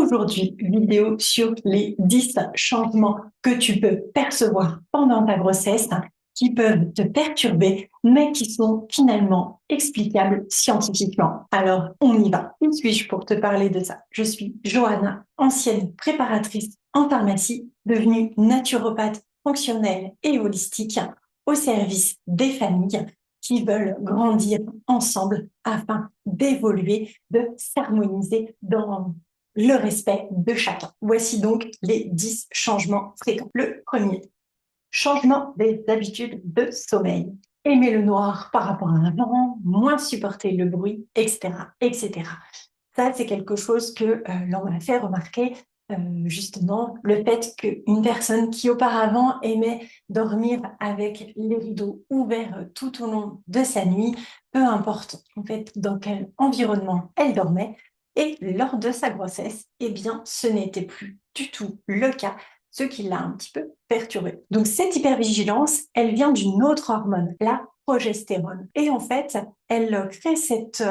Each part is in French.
Aujourd'hui, vidéo sur les 10 changements que tu peux percevoir pendant ta grossesse qui peuvent te perturber, mais qui sont finalement explicables scientifiquement. Alors, on y va. Qui suis-je pour te parler de ça? Je suis Johanna, ancienne préparatrice en pharmacie, devenue naturopathe fonctionnelle et holistique au service des familles qui veulent grandir ensemble afin d'évoluer, de s'harmoniser dans le respect de chacun. Voici donc les 10 changements fréquents. Le premier, changement des habitudes de sommeil. Aimer le noir par rapport à avant, moins supporter le bruit, etc., etc. Ça, c'est quelque chose que l'on m'a fait remarquer, justement, le fait qu'une personne qui auparavant aimait dormir avec les rideaux ouverts tout au long de sa nuit, peu importe en fait dans quel environnement elle dormait, et lors de sa grossesse, eh bien, ce n'était plus du tout le cas, ce qui l'a un petit peu perturbée. Donc cette hypervigilance, elle vient d'une autre hormone, la progestérone. Et en fait, elle crée cette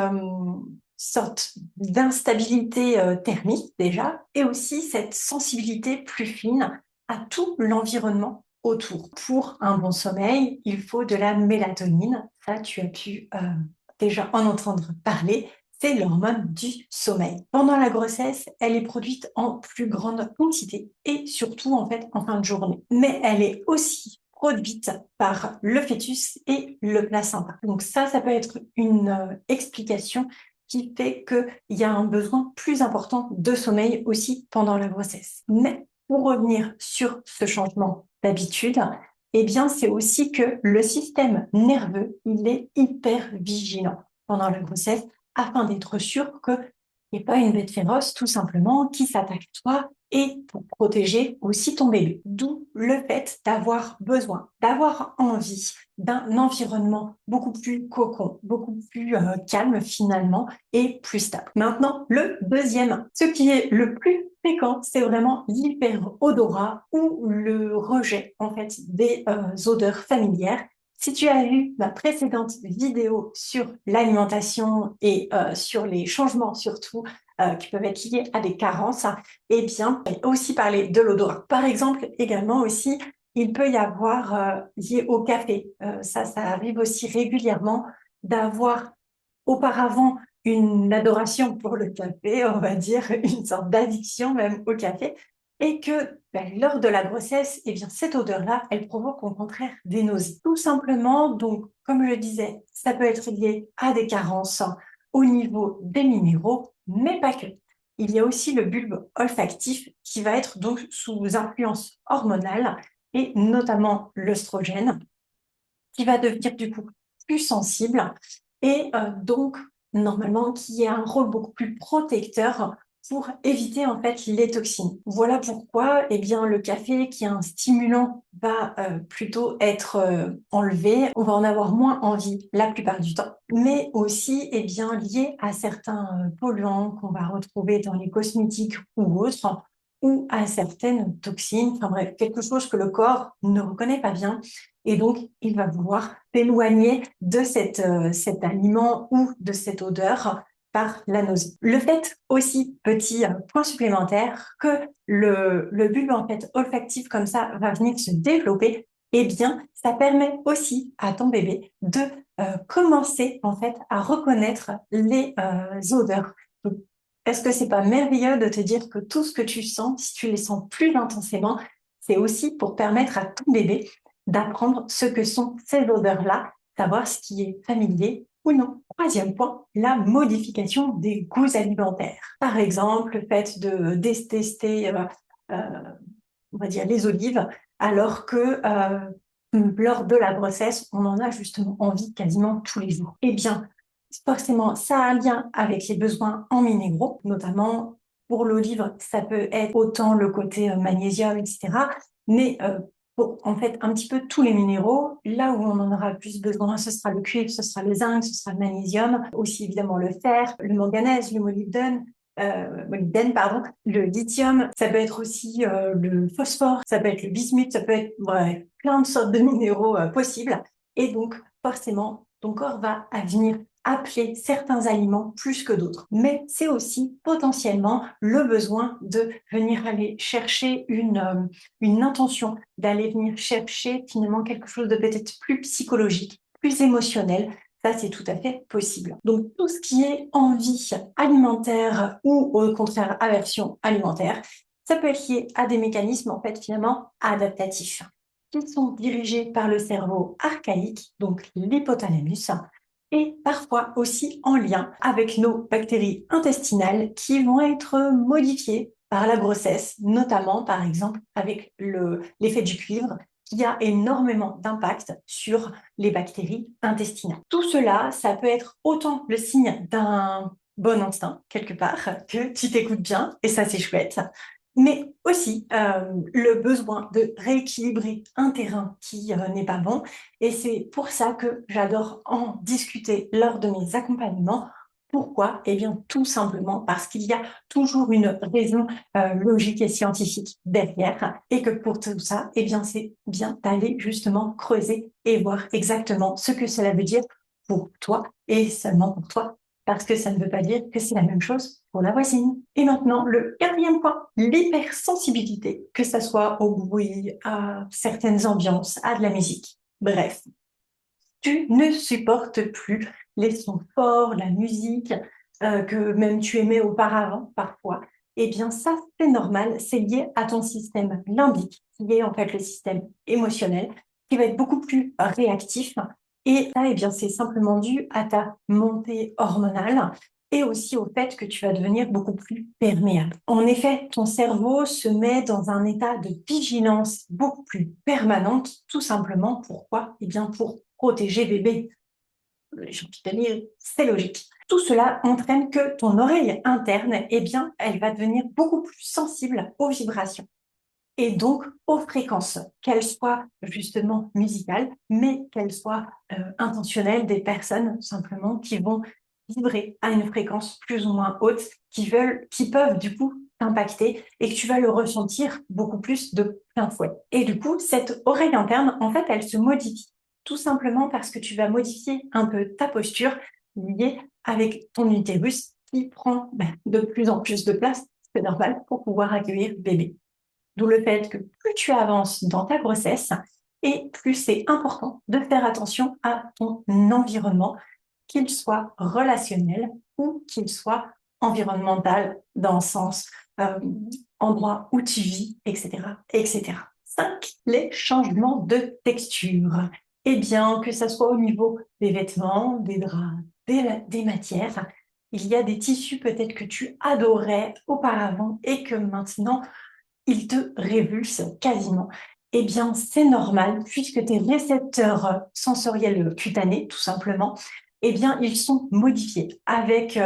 sorte d'instabilité thermique déjà, et aussi cette sensibilité plus fine à tout l'environnement autour. Pour un bon sommeil, il faut de la mélatonine. Ça, tu as pu déjà en entendre parler. C'est l'hormone du sommeil. Pendant la grossesse, elle est produite en plus grande quantité et surtout en fait en fin de journée. Mais elle est aussi produite par le fœtus et le placenta. Donc ça peut être une explication qui fait qu'il y a un besoin plus important de sommeil aussi pendant la grossesse. Mais pour revenir sur ce changement d'habitude, eh bien, c'est aussi que le système nerveux, il est hyper vigilant pendant la grossesse afin d'être sûr qu'il n'y ait pas une bête féroce, tout simplement, qui s'attaque à toi et pour protéger aussi ton bébé. D'où le fait d'avoir besoin, d'avoir envie d'un environnement beaucoup plus cocon, beaucoup plus calme finalement et plus stable. Maintenant, le deuxième, ce qui est le plus fréquent, c'est vraiment l'hyperodorat ou le rejet en fait des odeurs familières. Si tu as vu ma précédente vidéo sur l'alimentation et sur les changements surtout qui peuvent être liés à des carences, eh bien, aussi parler de l'odorat. Par exemple, également aussi, il peut y avoir lié au café. Ça arrive aussi régulièrement d'avoir auparavant une adoration pour le café, on va dire une sorte d'addiction même au café, et que lors de la grossesse, eh bien, cette odeur-là, elle provoque au contraire des nausées. Tout simplement, donc, comme je le disais, ça peut être lié à des carences au niveau des minéraux, mais pas que. Il y a aussi le bulbe olfactif qui va être donc sous influence hormonale et notamment l'œstrogène, qui va devenir du coup plus sensible et donc normalement qui a un rôle beaucoup plus protecteur pour éviter en fait les toxines. Voilà pourquoi eh bien, le café qui est un stimulant va plutôt être enlevé. On va en avoir moins envie la plupart du temps, mais aussi eh bien, lié à certains polluants qu'on va retrouver dans les cosmétiques ou autres, ou à certaines toxines, enfin bref, quelque chose que le corps ne reconnaît pas bien et donc, il va vouloir t'éloigner de cet aliment ou de cette odeur par la nausée. Le fait aussi, petit point supplémentaire, que le bulbe en fait olfactif comme ça va venir se développer, eh bien, ça permet aussi à ton bébé de commencer en fait à reconnaître les odeurs. Donc, est-ce que c'est pas merveilleux de te dire que tout ce que tu sens, si tu les sens plus intensément, c'est aussi pour permettre à ton bébé d'apprendre ce que sont ces odeurs-là, savoir ce qui est familier ou non. Troisième point, la modification des goûts alimentaires. Par exemple, le fait de détester, on va dire, les olives, alors que lors de la grossesse, on en a justement envie quasiment tous les jours. Eh bien, forcément, ça a un lien avec les besoins en minéraux, notamment pour l'olive, ça peut être autant le côté magnésium, etc., mais pour en fait un petit peu tous les minéraux. Là où on en aura le plus besoin, ce sera le cuivre, ce sera le zinc, ce sera le magnésium, aussi évidemment le fer, le manganèse, le molybdène, pardon, le lithium, ça peut être aussi le phosphore, ça peut être le bismuth, ça peut être plein de sortes de minéraux possibles. Et donc, forcément, ton corps va venir appeler certains aliments plus que d'autres. Mais c'est aussi potentiellement le besoin de venir aller chercher une intention, d'aller venir chercher finalement quelque chose de peut-être plus psychologique, plus émotionnel. Ça, c'est tout à fait possible. Donc, tout ce qui est envie alimentaire ou au contraire aversion alimentaire, ça peut être lié à des mécanismes en fait finalement adaptatifs qui sont dirigés par le cerveau archaïque, donc l'hypothalamus, et parfois aussi en lien avec nos bactéries intestinales qui vont être modifiées par la grossesse, notamment par exemple avec l'effet du cuivre qui a énormément d'impact sur les bactéries intestinales. Tout cela, ça peut être autant le signe d'un bon instinct, quelque part, que tu t'écoutes bien, et ça c'est chouette, mais aussi le besoin de rééquilibrer un terrain qui n'est pas bon. Et c'est pour ça que j'adore en discuter lors de mes accompagnements. Pourquoi? Eh bien, tout simplement parce qu'il y a toujours une raison logique et scientifique derrière, et que pour tout ça, eh bien, c'est bien d'aller justement creuser et voir exactement ce que cela veut dire pour toi et seulement pour toi, parce que ça ne veut pas dire que c'est la même chose pour la voisine. Et maintenant, le quatrième point, l'hypersensibilité, que ça soit au bruit, à certaines ambiances, à de la musique. Bref, tu ne supportes plus les sons forts, la musique, que même tu aimais auparavant parfois. Eh bien, ça, c'est normal, c'est lié à ton système limbique, qui est en fait le système émotionnel, qui va être beaucoup plus réactif. Et ça, eh bien, c'est simplement dû à ta montée hormonale et aussi au fait que tu vas devenir beaucoup plus perméable. En effet, ton cerveau se met dans un état de vigilance beaucoup plus permanente, tout simplement. Pourquoi? Eh bien, pour protéger bébé. J'ai envie de dire, c'est logique. Tout cela entraîne que ton oreille interne, eh bien, elle va devenir beaucoup plus sensible aux vibrations et donc aux fréquences, qu'elles soient justement musicales, mais qu'elles soient intentionnelles des personnes simplement qui vont vibrer à une fréquence plus ou moins haute, qui peuvent du coup t'impacter et que tu vas le ressentir beaucoup plus de plein fouet. Et du coup, cette oreille interne, en fait, elle se modifie tout simplement parce que tu vas modifier un peu ta posture liée avec ton utérus qui prend de plus en plus de place, c'est normal, pour pouvoir accueillir bébé. D'où le fait que plus tu avances dans ta grossesse et plus c'est important de faire attention à ton environnement, qu'il soit relationnel ou qu'il soit environnemental dans le sens endroit où tu vis, etc., etc. 5. Les changements de texture. Eh bien, que ça soit au niveau des vêtements, des draps, des matières, il y a des tissus peut-être que tu adorais auparavant et que maintenant il te révulse quasiment. Eh bien, c'est normal, puisque tes récepteurs sensoriels cutanés, tout simplement, eh bien, ils sont modifiés avec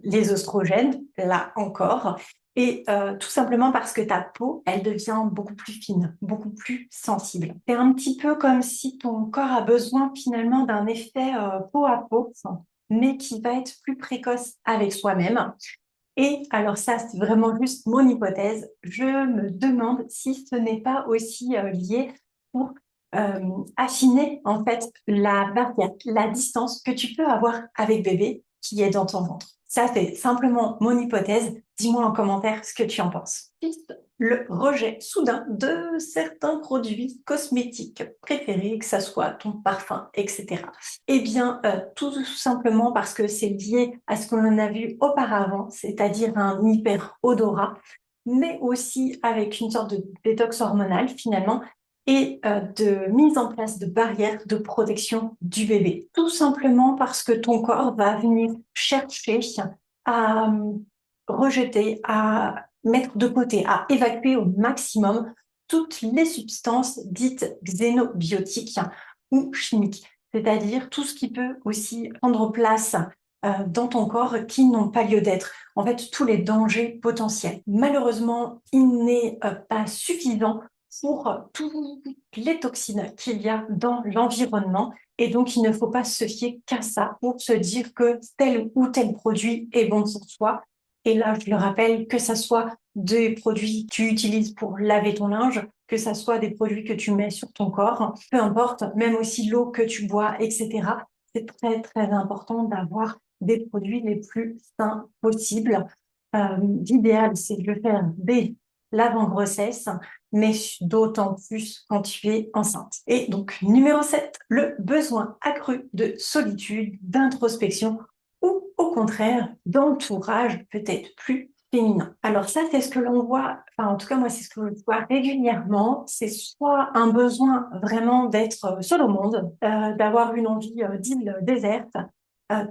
les oestrogènes, là encore, et tout simplement parce que ta peau, elle devient beaucoup plus fine, beaucoup plus sensible. C'est un petit peu comme si ton corps a besoin finalement d'un effet peau à peau, mais qui va être plus précoce avec soi-même. Et alors ça, c'est vraiment juste mon hypothèse. Je me demande si ce n'est pas aussi lié pour affiner en fait la barrière, la distance que tu peux avoir avec bébé qui est dans ton ventre. Ça, c'est simplement mon hypothèse. Dis-moi en commentaire ce que tu en penses. Le rejet soudain de certains produits cosmétiques préférés, que ça soit ton parfum, etc. Eh bien, tout simplement parce que c'est lié à ce que l'on a vu auparavant, c'est-à-dire un hyper-odorat, mais aussi avec une sorte de détox hormonal finalement, et de mise en place de barrières de protection du bébé. Tout simplement parce que ton corps va venir chercher à rejeter, à mettre de côté, à évacuer au maximum toutes les substances dites xénobiotiques ou chimiques, c'est-à-dire tout ce qui peut aussi prendre place dans ton corps qui n'ont pas lieu d'être. En fait, tous les dangers potentiels. Malheureusement, il n'est pas suffisant pour toutes les toxines qu'il y a dans l'environnement. Et donc, il ne faut pas se fier qu'à ça pour se dire que tel ou tel produit est bon pour soi. Et là, je le rappelle, que ça soit des produits que tu utilises pour laver ton linge, que ça soit des produits que tu mets sur ton corps, peu importe, même aussi l'eau que tu bois, etc. c'est très, très important d'avoir des produits les plus sains possibles. L'idéal, c'est de le faire dès l'avant-grossesse, mais d'autant plus quand tu es enceinte. Et donc, numéro 7, le besoin accru de solitude, d'introspection ou au contraire d'entourage peut-être plus féminin. Alors ça, c'est ce que l'on voit, enfin en tout cas moi, c'est ce que je vois régulièrement, c'est soit un besoin vraiment d'être seul au monde, d'avoir une envie d'île déserte, euh,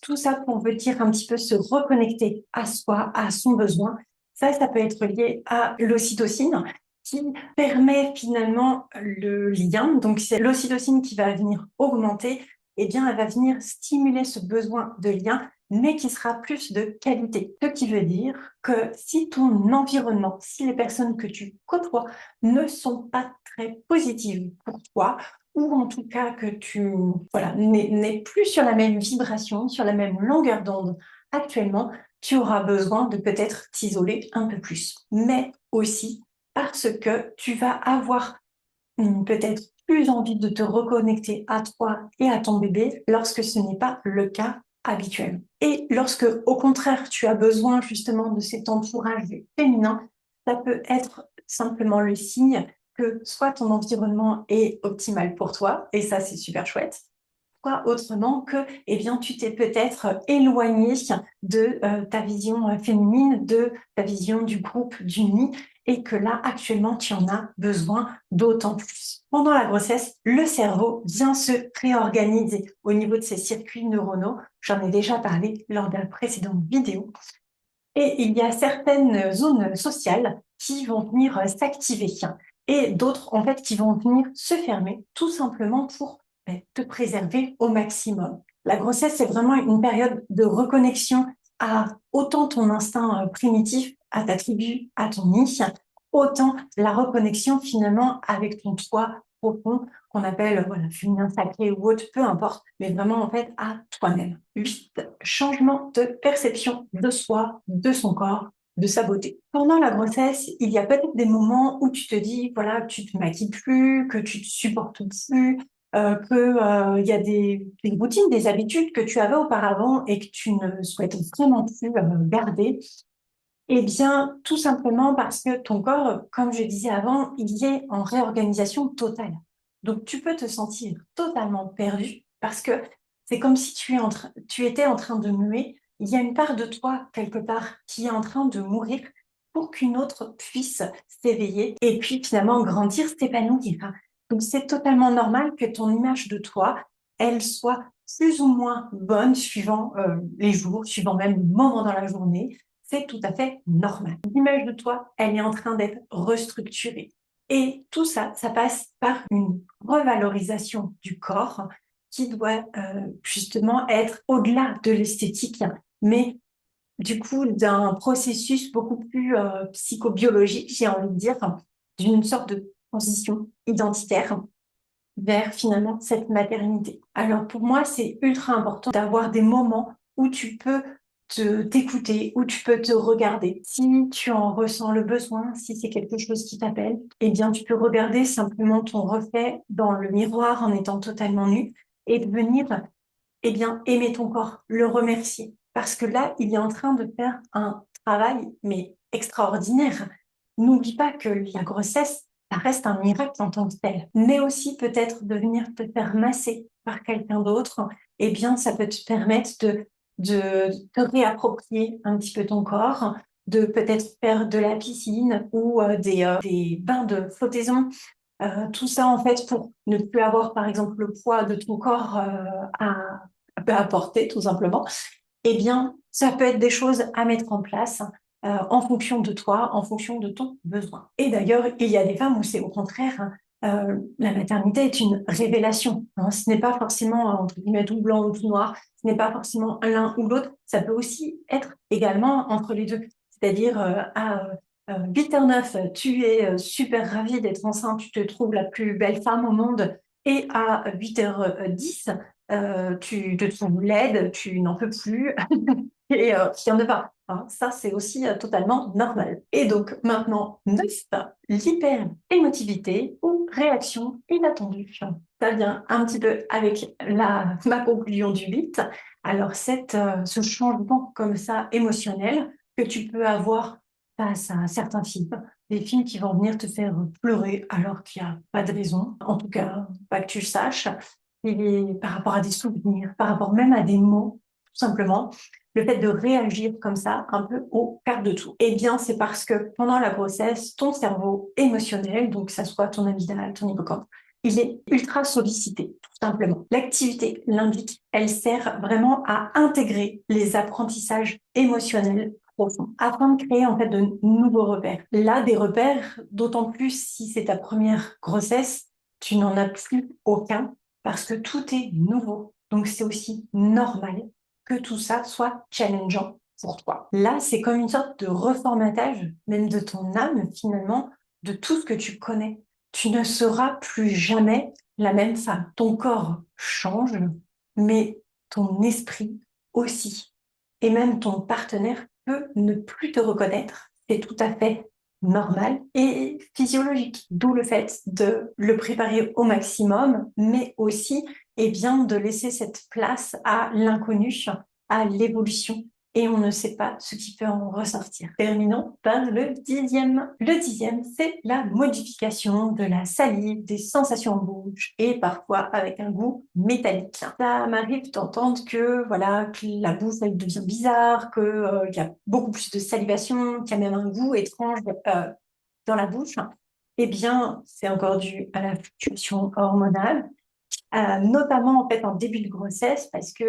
tout ça pour veut dire un petit peu se reconnecter à soi, à son besoin. Ça peut être lié à l'ocytocine qui permet finalement le lien. Donc c'est l'ocytocine qui va venir augmenter, eh bien elle va venir stimuler ce besoin de lien, mais qui sera plus de qualité. Ce qui veut dire que si ton environnement, si les personnes que tu côtoies ne sont pas très positives pour toi, ou en tout cas que tu n'es plus sur la même vibration, sur la même longueur d'onde actuellement, tu auras besoin de peut-être t'isoler un peu plus. Mais aussi parce que tu vas avoir peut-être plus envie de te reconnecter à toi et à ton bébé lorsque ce n'est pas le cas habituel. Et lorsque, au contraire, tu as besoin justement de cet entourage féminin, ça peut être simplement le signe que soit ton environnement est optimal pour toi, et ça c'est super chouette, soit autrement que eh bien, tu t'es peut-être éloigné de ta vision féminine, de ta vision du groupe, du nid, et que là, actuellement, tu en as besoin d'autant plus. Pendant la grossesse, le cerveau vient se réorganiser au niveau de ses circuits neuronaux. J'en ai déjà parlé lors de la précédente vidéo. Et il y a certaines zones sociales qui vont venir s'activer et d'autres, en fait, qui vont venir se fermer tout simplement pour te préserver au maximum. La grossesse, c'est vraiment une période de reconnexion à autant ton instinct primitif, à ta tribu, à ton nid, autant la reconnexion finalement avec ton toi profond qu'on appelle voilà, féminin sacré ou autre, peu importe, mais vraiment en fait à toi-même. 8. Changement de perception de soi, de son corps, de sa beauté. Pendant la grossesse, il y a peut-être des moments où tu te dis, voilà, tu te maquilles plus, que tu te supportes plus, que il y a des routines, des habitudes que tu avais auparavant et que tu ne souhaites vraiment plus garder. Eh bien, tout simplement parce que ton corps, comme je disais avant, il est en réorganisation totale. Donc, tu peux te sentir totalement perdu parce que c'est comme si tu étais en train de muer. Il y a une part de toi, quelque part, qui est en train de mourir pour qu'une autre puisse s'éveiller et puis finalement grandir, s'épanouir. Donc, c'est totalement normal que ton image de toi, elle soit plus ou moins bonne suivant les jours, suivant même le moment dans la journée. C'est tout à fait normal. L'image de toi, elle est en train d'être restructurée. Et tout ça, ça passe par une revalorisation du corps qui doit justement être au-delà de l'esthétique, mais du coup d'un processus beaucoup plus psychobiologique, j'ai envie de dire, d'une sorte de transition identitaire vers finalement cette maternité. Alors pour moi, c'est ultra important d'avoir des moments où tu peux t'écouter, où tu peux te regarder. Si tu en ressens le besoin, si c'est quelque chose qui t'appelle, eh bien tu peux regarder simplement ton reflet dans le miroir en étant totalement nu et de venir eh bien aimer ton corps, le remercier. Parce que là, il est en train de faire un travail, mais extraordinaire. N'oublie pas que la grossesse, ça reste un miracle en tant que tel. Mais aussi peut-être de venir te faire masser par quelqu'un d'autre, eh bien, ça peut te permettre de te réapproprier un petit peu ton corps, de peut-être faire de la piscine ou des bains de flottaison. Tout ça, en fait, pour ne plus avoir, par exemple, le poids de ton corps à porter, tout simplement eh bien, ça peut être des choses à mettre en place en fonction de toi, en fonction de ton besoin. Et d'ailleurs, il y a des femmes où c'est au contraire, la maternité est une révélation. Ce n'est pas forcément, entre guillemets, tout blanc ou tout noir, ce n'est pas forcément l'un ou l'autre, ça peut aussi être également entre les deux. C'est-à-dire à 8h09, tu es super ravie d'être enceinte, tu te trouves la plus belle femme au monde, et à 8h10, tu te trouves laide, tu n'en peux plus et il n'y en a pas. Ça, c'est aussi totalement normal. Et donc maintenant, 9, l'hyper-émotivité ou réaction inattendue. Ça vient un petit peu avec ma conclusion du 8. Alors, ce changement comme ça émotionnel que tu peux avoir face à certains films, des films qui vont venir te faire pleurer alors qu'il n'y a pas de raison, en tout cas, pas que tu le saches, et par rapport à des souvenirs, par rapport même à des mots, tout simplement, le fait de réagir comme ça, un peu au quart de tout, eh bien, c'est parce que pendant la grossesse, ton cerveau émotionnel, donc que ça soit ton amygdale, ton hippocampe, il est ultra sollicité, tout simplement. L'activité limbique, elle sert vraiment à intégrer les apprentissages émotionnels profonds afin de créer en fait de nouveaux repères. Là, des repères, d'autant plus si c'est ta première grossesse, tu n'en as plus aucun parce que tout est nouveau. Donc, c'est aussi normal que tout ça soit challengeant pour toi. Là, c'est comme une sorte de reformatage, même de ton âme, finalement, de tout ce que tu connais. Tu ne seras plus jamais la même femme. Ton corps change, mais ton esprit aussi. Et même ton partenaire peut ne plus te reconnaître. C'est tout à fait normal et physiologique. D'où le fait de le préparer au maximum, mais aussi bien, de laisser cette place à l'inconnu, à l'évolution. Et on ne sait pas ce qui peut en ressortir. Terminons par le 10e. Le 10e, c'est la modification de la salive, des sensations en bouche et parfois avec un goût métallique. Ça m'arrive d'entendre que, voilà, que la bouche elle devient bizarre, qu'il y a beaucoup plus de salivation, qu'il y a même un goût étrange dans la bouche. Eh bien, c'est encore dû à la fluctuation hormonale, notamment en fait en début de grossesse, parce que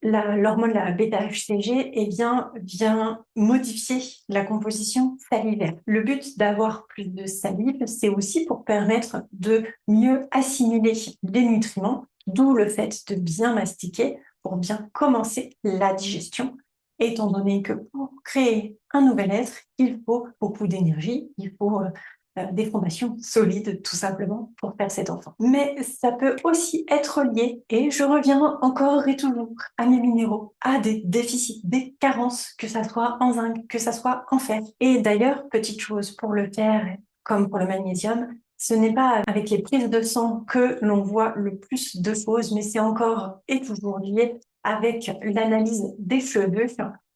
l'hormone, la bêta-HCG, eh bien, vient modifier la composition salivaire. Le but d'avoir plus de salive, c'est aussi pour permettre de mieux assimiler les nutriments, d'où le fait de bien mastiquer pour bien commencer la digestion, étant donné que pour créer un nouvel être, il faut beaucoup d'énergie, il faut des fondations solides, tout simplement, pour faire cet enfant. Mais ça peut aussi être lié, et je reviens encore et toujours à mes minéraux, à des déficits, des carences, que ça soit en zinc, que ça soit en fer. Et d'ailleurs, petite chose, pour le fer, comme pour le magnésium, ce n'est pas avec les prises de sang que l'on voit le plus de choses, mais c'est encore et toujours lié avec l'analyse des cheveux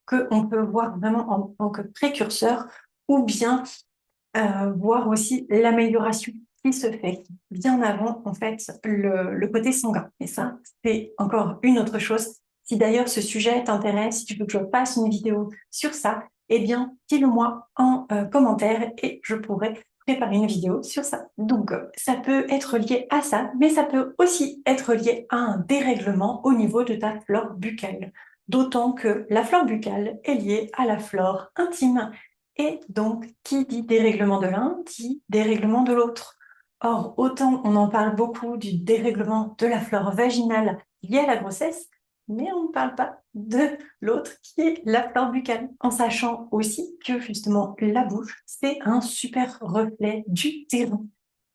qu'on peut voir vraiment en tant que précurseur, ou bien voir aussi l'amélioration qui se fait bien avant en fait le côté sanguin. Et ça, c'est encore une autre chose. Si d'ailleurs ce sujet t'intéresse, si tu veux que je fasse une vidéo sur ça, eh bien, dis-le-moi en commentaire et je pourrai préparer une vidéo sur ça. Donc, ça peut être lié à ça, mais ça peut aussi être lié à un dérèglement au niveau de ta flore buccale. D'autant que la flore buccale est liée à la flore intime. Et donc, qui dit dérèglement de l'un, dit dérèglement de l'autre. Or, autant on en parle beaucoup du dérèglement de la flore vaginale liée à la grossesse, mais on ne parle pas de l'autre qui est la flore buccale. En sachant aussi que justement, la bouche, c'est un super reflet du terrain.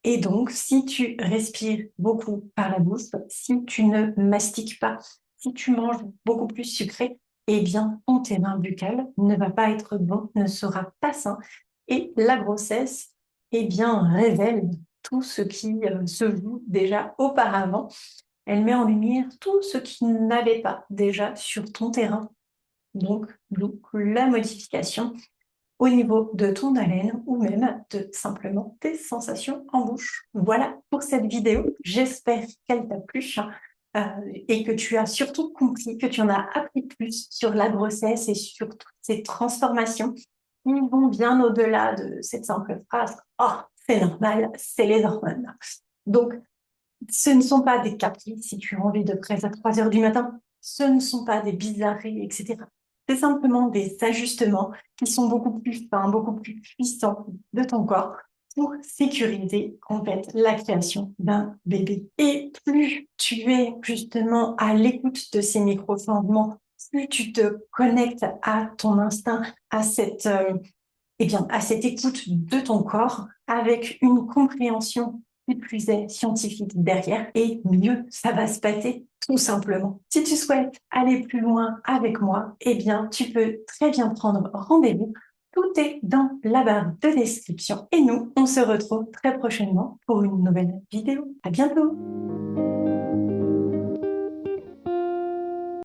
Et donc, si tu respires beaucoup par la bouche, si tu ne mastiques pas, si tu manges beaucoup plus sucré, eh bien, ton terrain buccal ne va pas être bon, ne sera pas sain. Et la grossesse, eh bien, révèle tout ce qui se joue déjà auparavant. Elle met en lumière tout ce qui n'avait pas déjà sur ton terrain. Donc, la modification au niveau de ton haleine ou même de simplement tes sensations en bouche. Voilà pour cette vidéo. J'espère qu'elle t'a plu et que tu as surtout compris, que tu en as appris plus sur la grossesse et sur toutes ces transformations qui vont bien au-delà de cette simple phrase « Oh, c'est normal, c'est les hormones ». Donc, ce ne sont pas des caprices si tu as envie de presse à 3 heures du matin. Ce ne sont pas des bizarreries, etc. C'est simplement des ajustements qui sont beaucoup plus fins, beaucoup plus puissants de ton corps pour sécuriser en fait la création d'un bébé. Et plus tu es justement à l'écoute de ces micro-changements, plus tu te connectes à ton instinct, à à cette écoute de ton corps avec une compréhension qui plus est scientifique derrière, et mieux ça va se passer tout simplement. Si tu souhaites aller plus loin avec moi, eh bien, tu peux très bien prendre rendez-vous Tout est dans la barre de description. Et nous, on se retrouve très prochainement pour une nouvelle vidéo. À bientôt!